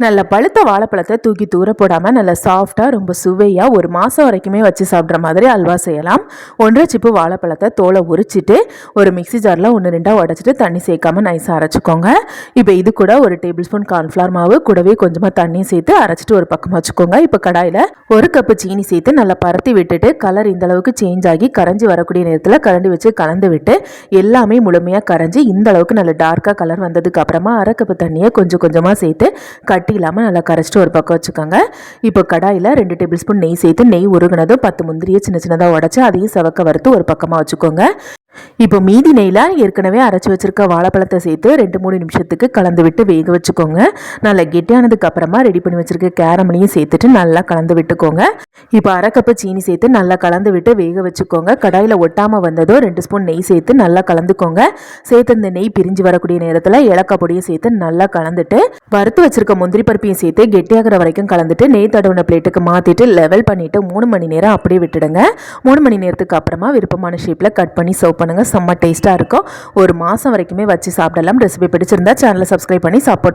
நல்ல பழுத்த வாழைப்பழத்தை தூக்கி தூர போடாமல் நல்ல சாஃப்டாக ரொம்ப சுவையாக ஒரு மாதம் வரைக்குமே வச்சு சாப்பிட்ற மாதிரி அல்வா செய்யலாம். 1.5 சிப்பு வாழைப்பழத்தை தோலை உரிச்சிட்டு ஒரு மிக்சி ஜாரில் 1-2 உடச்சிட்டு தண்ணி சேர்க்காமல் நைஸாக அரைச்சிக்கோங்க. இப்போ இது கூட ஒரு டேபிள் ஸ்பூன் கார்ன்ஃப்ளவர் மாவு கூடவே கொஞ்சமாக தண்ணியும் சேர்த்து அரைச்சிட்டு ஒரு பக்கமாக வச்சுக்கோங்க. இப்போ கடாயில் 1 கப்பு சீனி சேர்த்து நல்லா பரத்தி விட்டுட்டு கலர் இந்த அளவுக்கு சேஞ்ச் ஆகி கரைஞ்சி வரக்கூடிய நேரத்தில் கரண்டி வச்சு கலந்து விட்டு எல்லாமே முழுமையாக கரைஞ்சி இந்த அளவுக்கு நல்ல டார்க்காக கலர் வந்ததுக்கு அப்புறமா 1/2 கப்பு தண்ணியை கொஞ்சம் கொஞ்சமாக சேர்த்து கட்டி இல்லாமல் நல்லா கரைச்சிட்டு ஒரு பக்கம் வச்சுக்கோங்க. இப்போ கடாயில் 2 டேபிள் ஸ்பூன் நெய் சேர்த்து நெய் உருகுனதும் 10 முந்திரியை சின்ன சின்னதாக உடச்சி அதையும் செவக்க வறுத்து ஒரு பக்கமாக வச்சுக்கோங்க. இப்போ மீதி நெய்யில் ஏற்கனவே அரைச்சி வச்சிருக்க வாழைப்பழத்தை சேர்த்து 2-3 நிமிஷத்துக்கு கலந்து விட்டு வேக வச்சுக்கோங்க. நல்லா கெட்டியானதுக்கு அப்புறமா ரெடி பண்ணி வச்சிருக்க கேரமலையும் சேர்த்துட்டு நல்லா கலந்து விட்டுக்கோங்க. இப்போ 1/2 கப்பு சீனி சேர்த்து நல்லா கலந்து விட்டு வேக வச்சுக்கோங்க. கடாயில் ஒட்டாமல் வந்ததோ 2 ஸ்பூன் நெய் சேர்த்து நல்லா கலந்துக்கோங்க. சேர்த்து இந்த நெய் பிரிஞ்சு வரக்கூடிய நேரத்தில் ஏலக்காய் பொடியை சேர்த்து நல்லா கலந்துட்டு வறுத்து வச்சிருக்க முந்திரி பருப்பையும் சேர்த்து கெட்டியாகிற வரைக்கும் கலந்துட்டு நெய் தடவின பிளேட்டுக்கு மாற்றிட்டு லெவல் பண்ணிவிட்டு 3 மணி நேரம் அப்படியே விட்டுடுங்க. 3 மணி நேரத்துக்கு அப்புறமா விருப்பமான ஷேப்பில் கட் பண்ணி சர்வ் பண்ணுங்க. செம்ம டேஸ்ட்டாக இருக்கும். ஒரு மாதம் வரைக்குமே வச்சு சாப்பிடலாம். ரெசிபி பிடிச்சிருந்தா சேனலை சப்ஸ்கிரைப் பண்ணி சப்போர்ட்